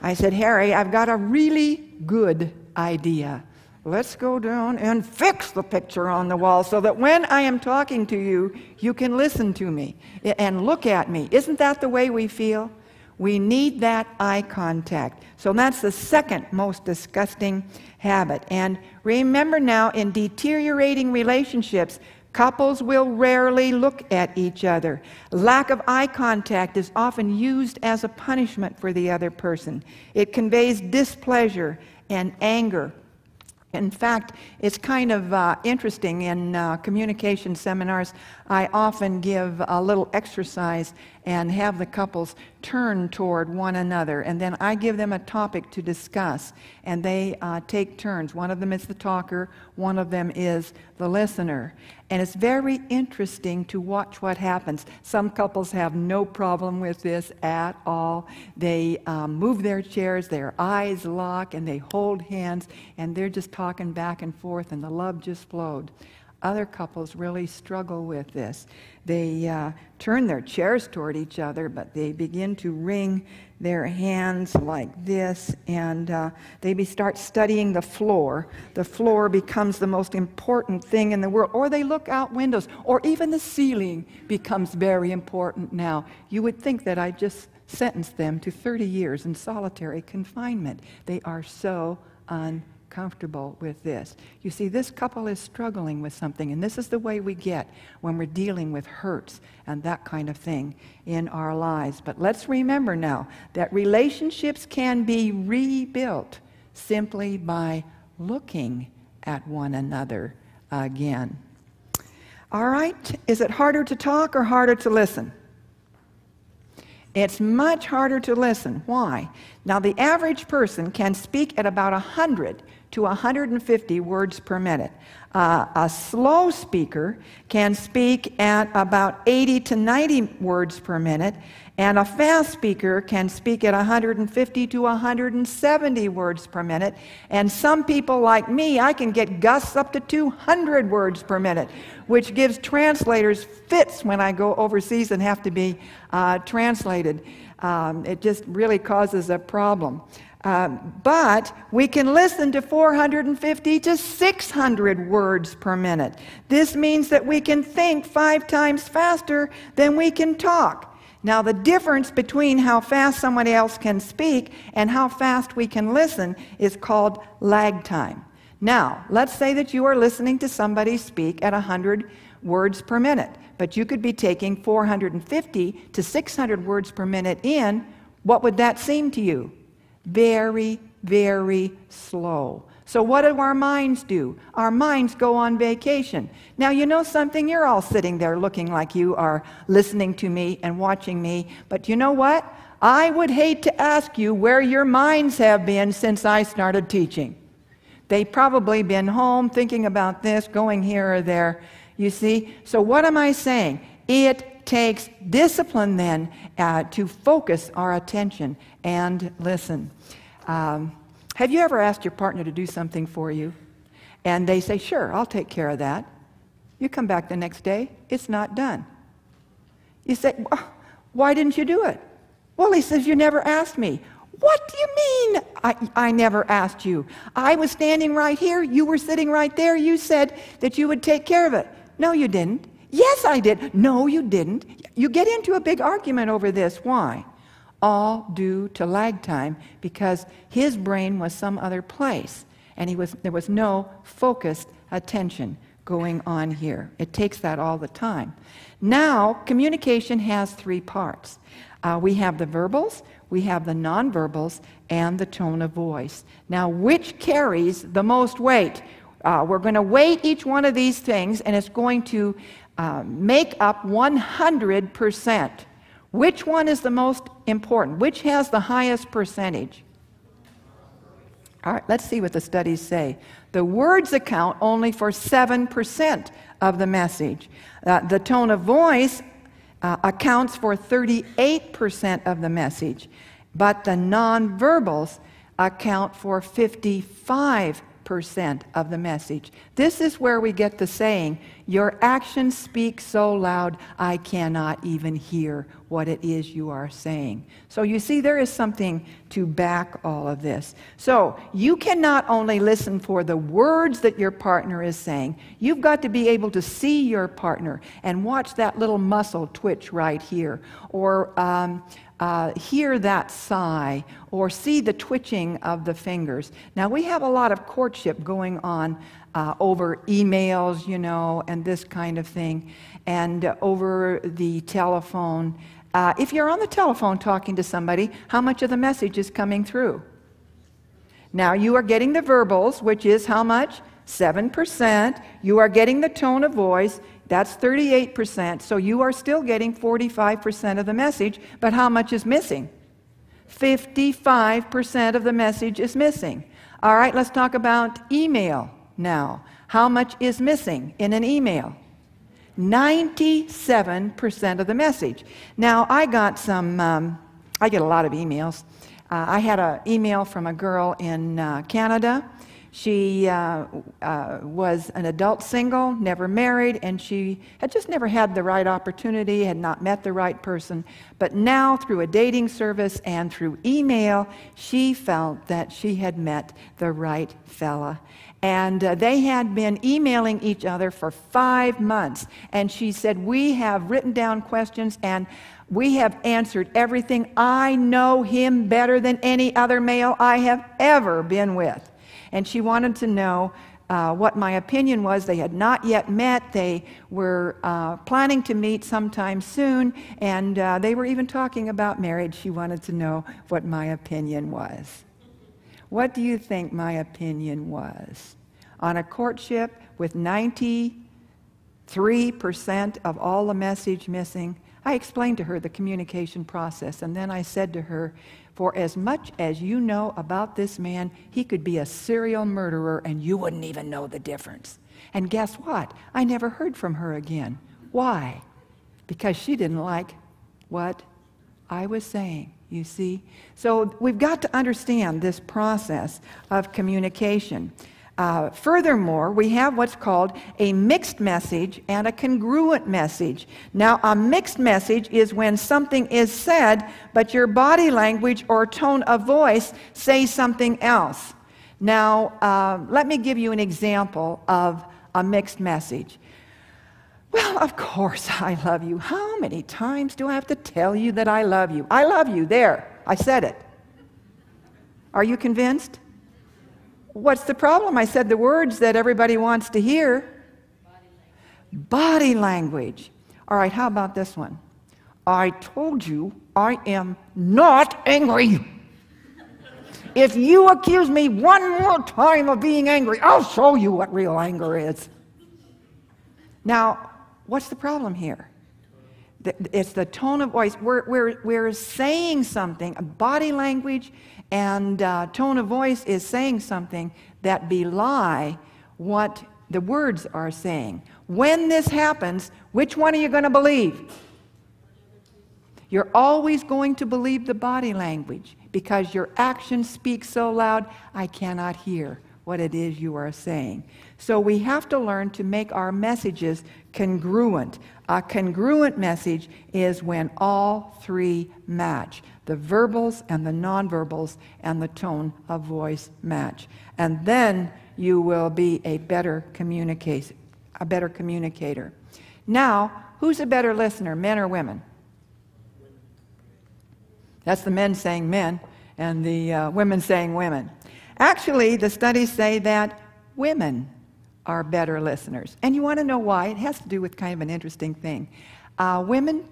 I said, Harry, I've got a really good idea. Let's go down and fix the picture on the wall so that when I am talking to you, you can listen to me and look at me. Isn't that the way we feel? We need that eye contact. So that's the second most disgusting habit. And remember now, in deteriorating relationships, couples will rarely look at each other. Lack of eye contact is often used as a punishment for the other person. It conveys displeasure and anger. In fact, it's kind of interesting in communication seminars. I often give a little exercise and have the couples turn toward one another, and then I give them a topic to discuss, and they take turns. One of them is the talker, one of them is the listener. And it's very interesting to watch what happens. Some couples have no problem with this at all. They move their chairs, their eyes lock, and they hold hands, and they're just talking back and forth, and the love just flowed. Other couples really struggle with this. They turn their chairs toward each other, but they begin to wring their hands like this, and they start studying the floor. The floor becomes the most important thing in the world. Or they look out windows, or even the ceiling becomes very important now. You would think that I just sentenced them to 30 years in solitary confinement. They are so uncomfortable with this. You see, this couple is struggling with something, and this is the way we get when we're dealing with hurts and that kind of thing in our lives. But let's remember now that relationships can be rebuilt simply by looking at one another again. All right, is it harder to talk or harder to listen? It's much harder to listen. Why? Now, the average person can speak at about 100 to 150 words per minute. A slow speaker can speak at about 80 to 90 words per minute, and a fast speaker can speak at 150 to 170 words per minute. And some people like me, I can get gusts up to 200 words per minute, which gives translators fits when I go overseas and have to be translated. It just really causes a problem. But we can listen to 450 to 600 words per minute. This means that we can think 5 times faster than we can talk. Now, the difference between how fast somebody else can speak and how fast we can listen is called lag time. Now, let's say that you are listening to somebody speak at 100 words per minute, but you could be taking 450 to 600 words per minute in. What would that seem to you? Very, very slow. So what do our minds do? Our minds go on vacation. Now, you know something? You're all sitting there looking like you are listening to me and watching me. But you know what? I would hate to ask you where your minds have been since I started teaching. They've probably been home thinking about this, going here or there. You see? So what am I saying? It takes discipline then to focus our attention and listen. Have you ever asked your partner to do something for you? And they say, sure, I'll take care of that. You come back the next day, it's not done. You say, well, why didn't you do it? Well, he says, you never asked me. What do you mean I never asked you? I was standing right here, you were sitting right there, you said that you would take care of it. No, you didn't. Yes, I did. No, you didn't. You get into a big argument over this. Why? All due to lag time, because his brain was some other place, and there was no focused attention going on here. It takes that all the time. Now, communication has 3 parts. We have the verbals, we have the nonverbals, and the tone of voice. Now, which carries the most weight? We're going to weight each one of these things, and it's going to make up 100%. Which one is the most important? Which has the highest percentage? All right, let's see what the studies say. The words account only for 7% of the message. The tone of voice accounts for 38% of the message, but the nonverbals account for 55% of the message. This is where we get the saying, your actions speak so loud, I cannot even hear what it is you are saying. So you see, there is something to back all of this. So you cannot only listen for the words that your partner is saying, you've got to be able to see your partner and watch that little muscle twitch right here, or hear that sigh, or see the twitching of the fingers. Now, we have a lot of courtship going on over emails, you know, and this kind of thing, and over the telephone. If you're on the telephone talking to somebody, how much of the message is coming through? Now, you are getting the verbals, which is how much? 7%. You are getting the tone of voice. That's 38%. So you are still getting 45% of the message, but how much is missing? 55% of the message is missing. All right, let's talk about email now. How much is missing in an email? 97% of the message. Now, I got I get a lot of emails. I had an email from a girl in Canada. She was an adult single, never married, and she had just never had the right opportunity, had not met the right person. But now, through a dating service and through email, she felt that she had met the right fella. And they had been emailing each other for 5 months. And she said, we have written down questions and we have answered everything. I know him better than any other male I have ever been with. And she wanted to know what my opinion was. They had not yet met. They were planning to meet sometime soon. And they were even talking about marriage. She wanted to know what my opinion was. What do you think my opinion was? On a courtship with 93% of all the message missing, I explained to her the communication process, and then I said to her, for as much as you know about this man, he could be a serial murderer and you wouldn't even know the difference. And guess what? I never heard from her again. Why? Because she didn't like what I was saying. You see? So we've got to understand this process of communication. Furthermore, we have what's called a mixed message and a congruent message. Now, a mixed message is when something is said, but your body language or tone of voice say something else. Now, let me give you an example of a mixed message. Well, of course I love you. How many times do I have to tell you that I love you? I love you. There, I said it. Are you convinced? What's the problem? I said the words that everybody wants to hear. Body language. All right, how about this one? I told you I am not angry. If you accuse me one more time of being angry, I'll show you what real anger is. Now, what's the problem here? It's the tone of voice. We're saying something. Body language and tone of voice is saying something that belie what the words are saying. When this happens, which one are you going to believe? You're always going to believe the body language because your actions speak so loud, I cannot hear what it is you are saying. So we have to learn to make our messages congruent. A congruent message is when all three match. The verbals and the nonverbals and the tone of voice match. And then you will be a better communicator. Now, who's a better listener, men or women? That's the men saying men and the women saying women. Actually, the studies say that women are better listeners. And you want to know why? It has to do with kind of an interesting thing. Women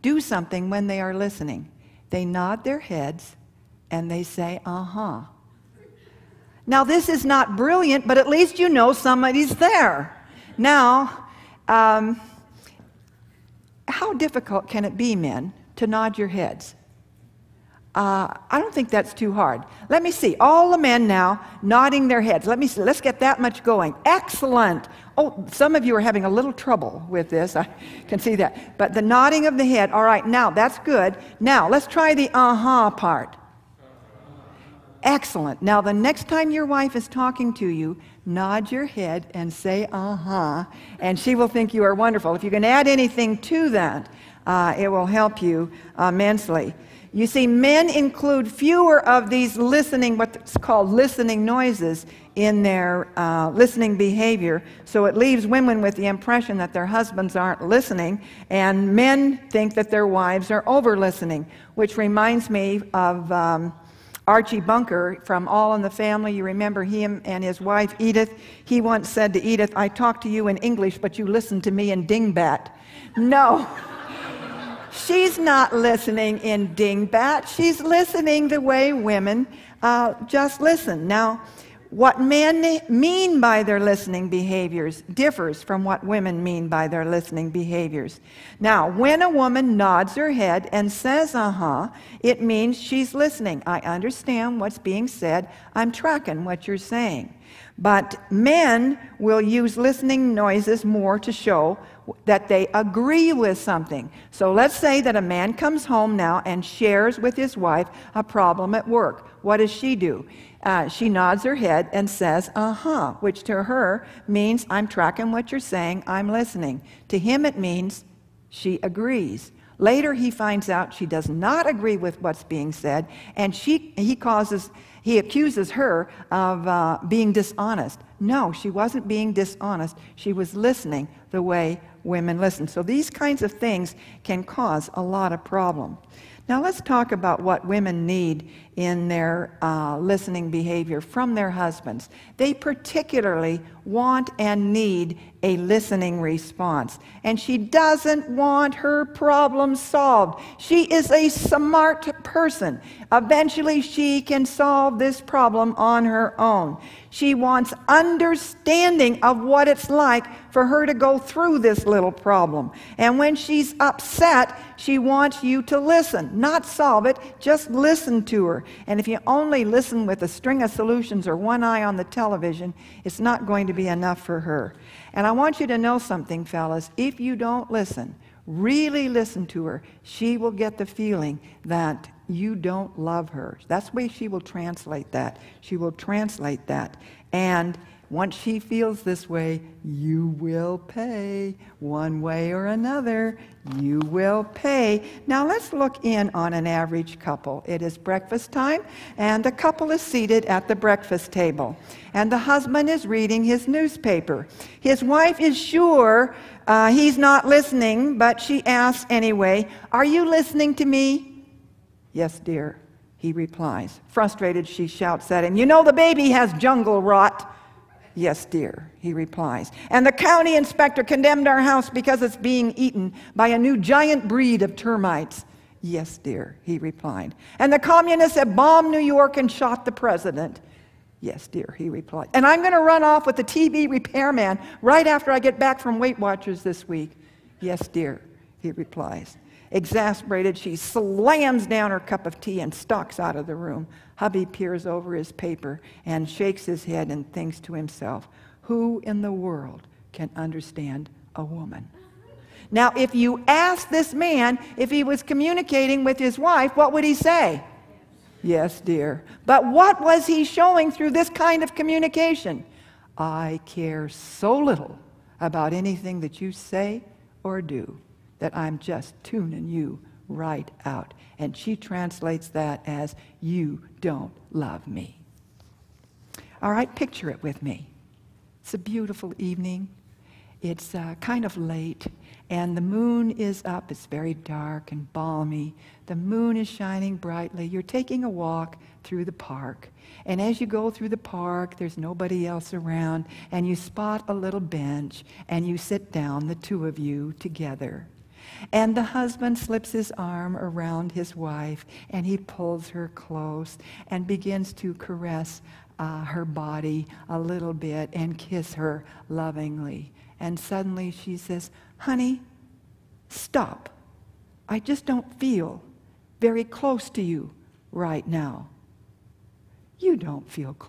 do something when they are listening. They nod their heads and they say, uh-huh. Now, this is not brilliant, but at least you know somebody's there. Now, how difficult can it be, men, to nod your heads? I don't think that's too hard. Let me see. All the men now nodding their heads. Let me see. Let's get that much going. Excellent. Oh, some of you are having a little trouble with this. I can see that. But the nodding of the head. All right, now that's good. Now let's try the uh-huh part. Excellent. Now, the next time your wife is talking to you, nod your head and say, uh-huh, and she will think you are wonderful. If you can add anything to that, it will help you immensely. You see, men include fewer of these what's called listening noises in their listening behavior, so it leaves women with the impression that their husbands aren't listening, and men think that their wives are over-listening, which reminds me of Archie Bunker from All in the Family. You remember him and his wife Edith. He once said to Edith, "I talk to you in English, but you listen to me in dingbat." No. She's not listening in dingbat. She's listening the way women just listen. Now, what men mean by their listening behaviors differs from what women mean by their listening behaviors. Now, when a woman nods her head and says, uh-huh, it means she's listening. I understand what's being said. I'm tracking what you're saying. But men will use listening noises more to show that they agree with something. So let's say that a man comes home now and shares with his wife a problem at work. What does she do? She nods her head and says, uh-huh, which to her means I'm tracking what you're saying, I'm listening. To him it means she agrees. Later he finds out she does not agree with what's being said, and he accuses her of being dishonest. No, she wasn't being dishonest. She was listening the way women listen. So these kinds of things can cause a lot of problem. Now let's talk about what women need in their listening behavior from their husbands. They particularly want and need a listening response. And she doesn't want her problem solved. She is a smart person. Eventually she can solve this problem on her own. She wants understanding of what it's like for her to go through this little problem. And when she's upset, she wants you to listen, not solve it, just listen to her. And if you only listen with a string of solutions or one eye on the television, it's not going to be enough for her. And I want you to know something, fellas. If you don't listen, really listen to her, she will get the feeling that you don't love her. That's the way she will translate that. She will translate that. And once she feels this way, you will pay. One way or another, you will pay. Now let's look in on an average couple. It is breakfast time, and the couple is seated at the breakfast table. And the husband is reading his newspaper. His wife is sure he's not listening, but she asks anyway, "Are you listening to me?" "Yes, dear," he replies. Frustrated, she shouts at him, "You know the baby has jungle rot." "Yes, dear," he replies. "And the county inspector condemned our house because it's being eaten by a new giant breed of termites." "Yes, dear," he replied. "And the communists have bombed New York and shot the president." "Yes, dear," he replied. "And I'm going to run off with the TV repairman right after I get back from Weight Watchers this week." "Yes, dear," he replies. Exasperated, she slams down her cup of tea and stalks out of the room. Hubby peers over his paper and shakes his head and thinks to himself, who in the world can understand a woman? Now, if you ask this man if he was communicating with his wife, what would he say? "Yes, dear." But what was he showing through this kind of communication? "I care so little about anything that you say or do that I'm just tuning you right out." And she translates that as, "You don't love me." All right, picture it with me. It's a beautiful evening. It's kind of late, and the moon is up. It's very dark and balmy. The moon is shining brightly. You're taking a walk through the park. And as you go through the park, there's nobody else around, and you spot a little bench, and you sit down, the two of you, together. And the husband slips his arm around his wife, and he pulls her close and begins to caress her body a little bit and kiss her lovingly. And suddenly she says, "Honey, stop. I just don't feel very close to you right now." "You don't feel close